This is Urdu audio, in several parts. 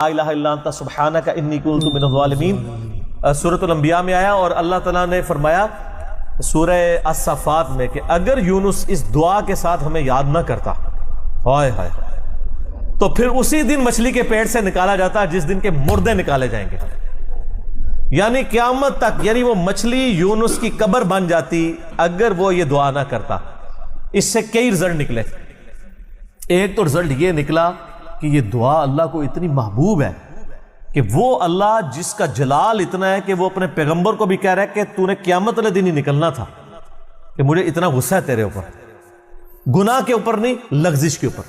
لا الہ الا انت سبحانک انی کنت من الظالمین سورۃ الانبیاء میں آیا، اور اللہ تعالیٰ نے فرمایا سورہ الصفات میں کہ اگر یونس اس دعا کے ساتھ ہمیں یاد نہ کرتا ہائے ہائے تو پھر اسی دن مچھلی کے پیٹ سے نکالا جاتا جس دن کے مردے نکالے جائیں گے، یعنی قیامت تک، یعنی وہ مچھلی یونس کی قبر بن جاتی اگر وہ یہ دعا نہ کرتا۔ اس سے کئی رزلٹ نکلے۔ ایک تو رزلٹ یہ نکلا کہ یہ دعا اللہ کو اتنی محبوب ہے کہ وہ اللہ جس کا جلال اتنا ہے کہ وہ اپنے پیغمبر کو بھی کہہ رہا ہے کہ تو نے قیامت والے دن ہی نکلنا تھا، کہ مجھے اتنا غصہ ہے تیرے اوپر، گناہ کے اوپر نہیں، لغزش کے اوپر،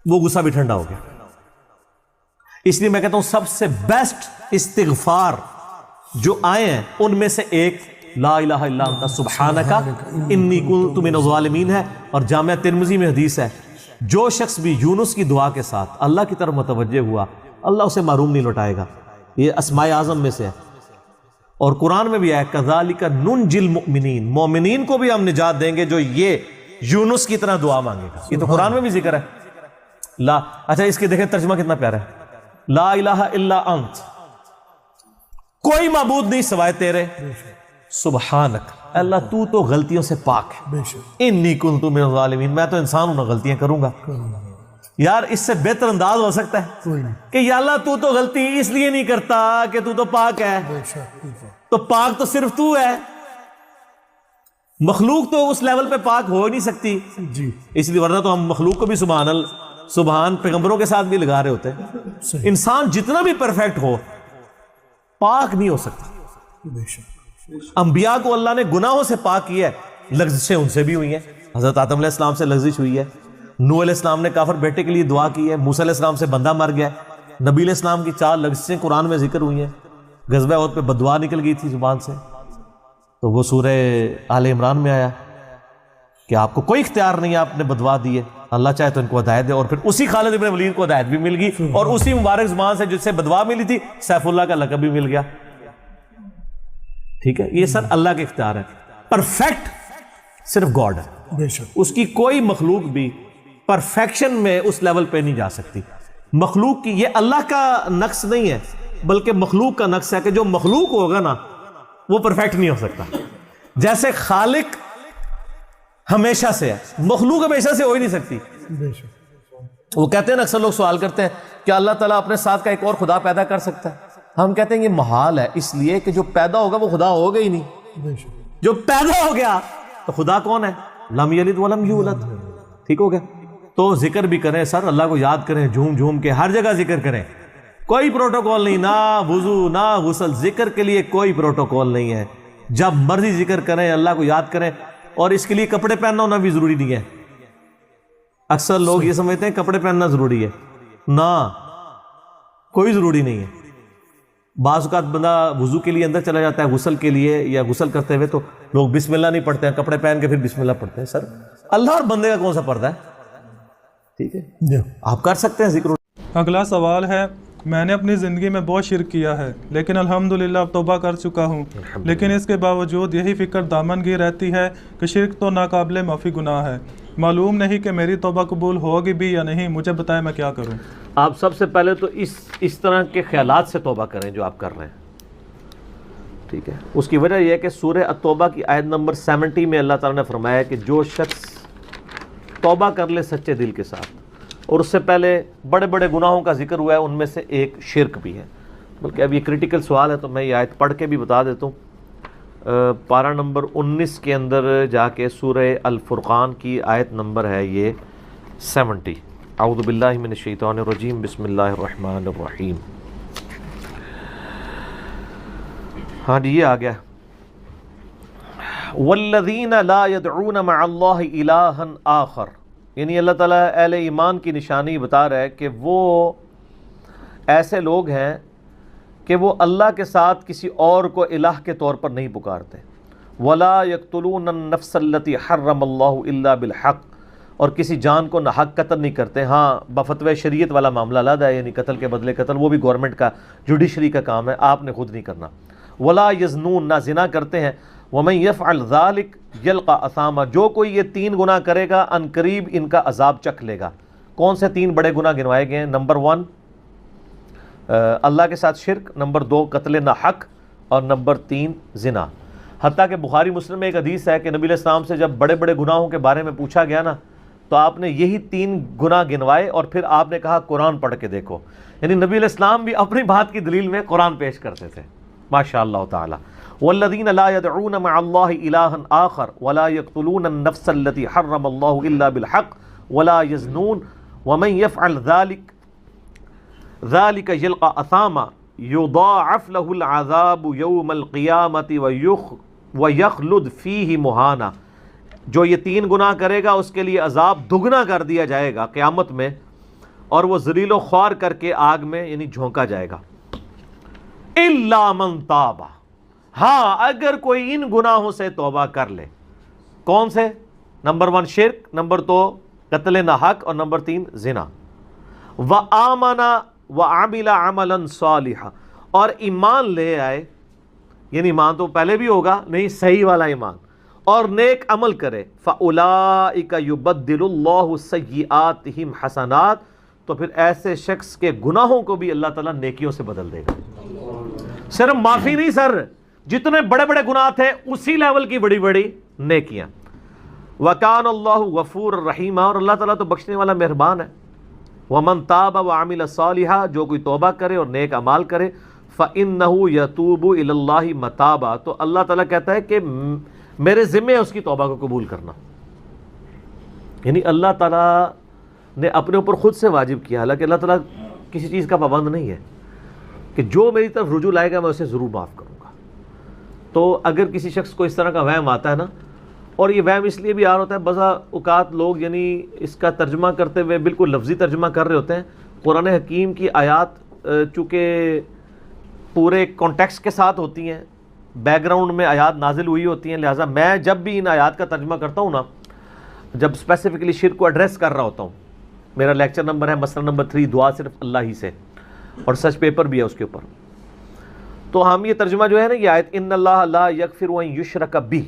وہ غصہ بھی ٹھنڈا ہو گیا۔ اس لیے میں کہتا ہوں سب سے بیسٹ استغفار جو آئے ہیں ان میں سے ایک لا الہ الا انت سبحانک انی کنت من الظالمین ہے، اور جامعہ ترمذی میں حدیث ہے جو شخص بھی یونس کی دعا کے ساتھ اللہ کی طرف متوجہ ہوا اللہ اسے محروم نہیں لوٹائے گا۔ یہ اسماء اعظم میں سے ہے، اور قرآن میں بھی ہے کذالک ننجی المؤمنین، مومنین کو بھی ہم نجات دیں گے جو یہ یونس کی طرح دعا مانگے گا۔ یہ تو قرآن میں بھی ذکر ہے۔ لا اچھا اس کے دیکھیں ترجمہ کتنا پیارا ہے، لا الہ الا انت، کوئی معبود نہیں سوائے تیرے، سبحانک اللہ تو غلطیوں سے پاک ہے، انی کنت من الظالمین میں تو انسان ہوں، غلطیاں کروں گا۔ یار اس سے بہتر انداز ہو سکتا ہے کہ یا اللہ تو غلطی اس لیے نہیں کرتا کہ تو پاک ہے، تو پاک تو صرف تو ہے، مخلوق تو اس لیول پہ پاک ہو نہیں سکتی جی، اس لیے ورنہ تو ہم مخلوق کو بھی سبحان پیغمبروں کے ساتھ بھی لگا رہے ہوتے ہیں۔ انسان جتنا بھی پرفیکٹ ہو پاک نہیں ہو سکتا۔ انبیاء کو اللہ نے گناہوں سے پاک کیا ہے، لغزشیں ان سے بھی ہوئی ہیں، حضرت آدم علیہ السلام سے لغزش ہوئی ہے، نوح علیہ السلام نے کافر بیٹے کے لیے دعا کی ہے، موسیٰ علیہ السلام سے بندہ مر گیا ہے، نبی علیہ السلام کی 4 لغزشیں قرآن میں ذکر ہوئی ہیں، غزوہ احد پہ بددعا نکل گئی تھی زبان سے، تو وہ سورہ آل عمران میں آیا کہ آپ کو کوئی اختیار نہیں ہے، آپ نے بددعا دی ہے، اللہ چاہے تو ان کو ہدایت دے، اور پھر اسی خالد بن ولید کو ہدایت بھی مل گئی، اور اسی مبارک زبان سے جس سے بددعا ملی تھی سیف اللہ کا لقب بھی مل گیا۔ ٹھیک ہے، یہ سر اللہ کے اختیار ہے، پرفیکٹ صرف گاڈ ہے، اس کی کوئی مخلوق بھی پرفیکشن میں اس لیول پہ نہیں جا سکتی۔ مخلوق کی یہ اللہ کا نقص نہیں ہے بلکہ مخلوق کا نقص ہے کہ جو مخلوق ہوگا نا وہ پرفیکٹ نہیں ہو سکتا۔ جیسے خالق ہمیشہ سے ہے، مخلوق ہمیشہ سے ہو ہی نہیں سکتی۔ وہ کہتے ہیں نا اکثر لوگ سوال کرتے ہیں کہ اللہ تعالیٰ اپنے ساتھ کا ایک اور خدا پیدا کر سکتا ہے؟ ہم کہتے ہیں یہ محال ہے، اس لیے کہ جو پیدا ہوگا وہ خدا ہوگا ہی نہیں، جو پیدا ہو گیا تو خدا کون ہے؟ لم یلد ولم یولد۔ ٹھیک ہو گیا؟ تو ذکر بھی کریں سر، اللہ کو یاد کریں، جھوم جھوم کے ہر جگہ ذکر کریں، کوئی پروٹوکول نہیں، نہ وضو نہ غسل، ذکر کے لیے کوئی پروٹوکول نہیں ہے، جب مرضی ذکر کریں، اللہ کو یاد کریں، اور اس کے لیے کپڑے پہننا ہونا بھی ضروری نہیں ہے۔ اکثر لوگ یہ سمجھتے ہیں کپڑے پہننا ضروری ہے، نہ کوئی ضروری نہیں ہے۔ بعض اوقات بندہ وضو کے لیے اندر چلا جاتا ہے غسل کے لیے، یا غسل کرتے ہوئے تو لوگ بسم اللہ نہیں پڑھتے ہیں، کپڑے پہن کے پھر بسم اللہ پڑھتے ہیں۔ سر اللہ اور بندے کا کون سا پردہ ہے؟ ٹھیک ہے، آپ کر سکتے ہیں ذکر۔ اگلا سوال ہے، میں نے اپنی زندگی میں بہت شرک کیا ہے لیکن الحمدللہ اب توبہ کر چکا ہوں، لیکن اس کے باوجود یہی فکر دامن گیر رہتی ہے کہ شرک تو ناقابل معافی گناہ ہے، معلوم نہیں کہ میری توبہ قبول ہوگی بھی یا نہیں، مجھے بتائیں میں کیا کروں؟ آپ سب سے پہلے تو اس طرح کے خیالات سے توبہ کریں جو آپ کر رہے ہیں، ٹھیک ہے۔ اس کی وجہ یہ ہے کہ سورہ التوبہ کی آیت نمبر 70 میں اللہ تعالیٰ نے فرمایا کہ جو شخص توبہ کر لے سچے دل کے ساتھ، اور اس سے پہلے بڑے بڑے گناہوں کا ذکر ہوا ہے، ان میں سے ایک شرک بھی ہے، بلکہ اب یہ کریٹیکل سوال ہے تو میں یہ آیت پڑھ کے بھی بتا دیتا ہوں۔ پارہ نمبر 19 کے اندر جا کے سورہ الفرقان کی آیت نمبر ہے یہ 70۔ اعوذ باللہ من الشیطان الرجیم، بسم اللہ الرحمن الرحیم۔ ہاں جی یہ آ گیا، والذین لا يدعون مع اللہ الہا آخر، یعنی اللہ تعالیٰ اہل ایمان کی نشانی بتا رہا ہے کہ وہ ایسے لوگ ہیں کہ وہ اللہ کے ساتھ کسی اور کو الہ کے طور پر نہیں پکارتے، ولا یقتلون النفس التی حرم اللہ الا بالحق، اور کسی جان کو ناحق قتل نہیں کرتے۔ ہاں بفتوی شریعت والا معاملہ علیحدہ ہے، یعنی قتل کے بدلے قتل، وہ بھی گورنمنٹ کا جوڈیشری کا کام ہے، آپ نے خود نہیں کرنا۔ ولا یزنون، نہ زنا کرتے ہیں۔ ومن یفعل ذلک یلقى اثاما، جو کوئی یہ 3 گناہ کرے گا ان قریب ان کا عذاب چکھ لے گا۔ کون سے 3 بڑے گناہ گنوائے گئے ہیں؟ نمبر 1 اللہ کے ساتھ شرک، نمبر 2 قتل ناحق، اور نمبر 3 زنا۔ حتیٰ کہ بخاری مسلم میں ایک حدیث ہے کہ نبی علیہ السلام سے جب بڑے بڑے گناہوں کے بارے میں پوچھا گیا نا تو آپ نے یہی 3 گناہ گنوائے اور پھر آپ نے کہا قرآن پڑھ کے دیکھو، یعنی نبی علیہ السلام بھی اپنی بات کی دلیل میں قرآن پیش کرتے تھے، ماشاء اللہ تعالی۔ والذین لا يدعون مع اللہ الہا آخر ولا يقتلون النفس التي حرم اللہ الا بالحق ولا يزنون ومن يفعل ذلك يلقى اثاما یضاعف له العذاب یوم القیامت ویخلد فیہ مہانا۔ جو یہ 3 گناہ کرے گا اس کے لیے عذاب دگنا کر دیا جائے گا قیامت میں، اور وہ ذلیل و خوار کر کے آگ میں یعنی جھونکا جائے گا۔ الا من تاب، ہاں اگر کوئی ان گناہوں سے توبہ کر لے۔ کون سے؟ نمبر 1 شرک، نمبر 2 قتل ناحق، اور نمبر 3 زنا۔ وآمن وعمل عملا صالحا، اور ایمان لے آئے، یعنی ایمان تو پہلے بھی ہوگا، نہیں صحیح والا ایمان، اور نیک عمل کرے، فاولئک یبدل اللہ سیئاتہم حسنات، تو پھر ایسے شخص کے گناہوں کو بھی اللہ تعالیٰ نیکیوں سے بدل دے گا۔ صرف معافی نہیں سر، جتنے بڑے بڑے گناہ تھے اسی لیول کی بڑی بڑی نیکیاں۔ وکان اللہ غفور الرحیم، اور اللہ تعالیٰ تو بخشنے والا مہربان ہے۔ ومن تاب وعمل صالحا، جو کوئی توبہ کرے اور نیک اعمال کرے، فإنہ یتوب الی اللہ متابا، تو اللہ تعالیٰ کہتا ہے کہ میرے ذمہ ہے اس کی توبہ کو قبول کرنا۔ یعنی اللہ تعالیٰ نے اپنے اوپر خود سے واجب کیا، حالانکہ اللہ تعالیٰ کسی چیز کا پابند نہیں ہے، کہ جو میری طرف رجوع لائے گا میں اسے ضرور معاف کروں گا۔ تو اگر کسی شخص کو اس طرح کا وہم آتا ہے نا، اور یہ وہم اس لیے بھی آ رہا ہوتا ہے، بعض اوقات لوگ یعنی اس کا ترجمہ کرتے ہوئے بالکل لفظی ترجمہ کر رہے ہوتے ہیں۔ قرآن حکیم کی آیات چونکہ پورے کانٹیکسٹ کے ساتھ ہوتی ہیں، بیک گراؤنڈ میں آیات نازل ہوئی ہوتی ہیں، لہٰذا میں جب بھی ان آیات کا ترجمہ کرتا ہوں نا، جب اسپیسیفکلی شرک کو ایڈریس کر رہا ہوتا ہوں، میرا لیکچر نمبر ہے مسئلہ نمبر 3 دعا صرف اللہ ہی سے، اور سچ پیپر بھی ہے اس کے اوپر، تو ہم یہ ترجمہ جو ہے نا یہ آیت، ان اللہ لا یغفر ان یشرک بہ،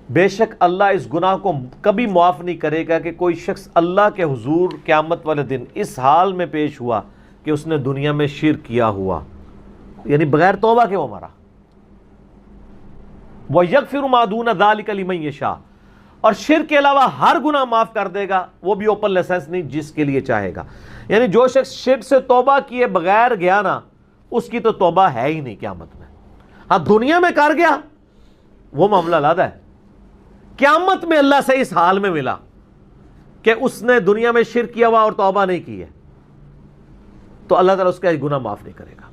بے شک اللہ اس گناہ کو کبھی معاف نہیں کرے گا کہ کوئی شخص اللہ کے حضور قیامت والے دن اس حال میں پیش ہوا کہ اس نے دنیا میں شرک کیا ہوا، یعنی بغیر توبہ کے وہ مرا۔ وَيَغْفِرُ مَا دُونَ ذَلِكَ لِمَن يَشَاءُ، اور شرک کے علاوہ ہر گناہ معاف کر دے گا، وہ بھی اوپن لائسنس نہیں، جس کے لیے چاہے گا۔ یعنی جو شخص شرک سے توبہ کیے بغیر گیا نا، اس کی تو توبہ ہے ہی نہیں قیامت میں۔ ہاں دنیا میں کر گیا وہ معاملہ علیحدہ ہے، قیامت میں اللہ سے اس حال میں ملا کہ اس نے دنیا میں شرک کیا ہوا اور توبہ نہیں کی ہے، تو اللہ تعالیٰ اس کا گناہ معاف نہیں کرے گا۔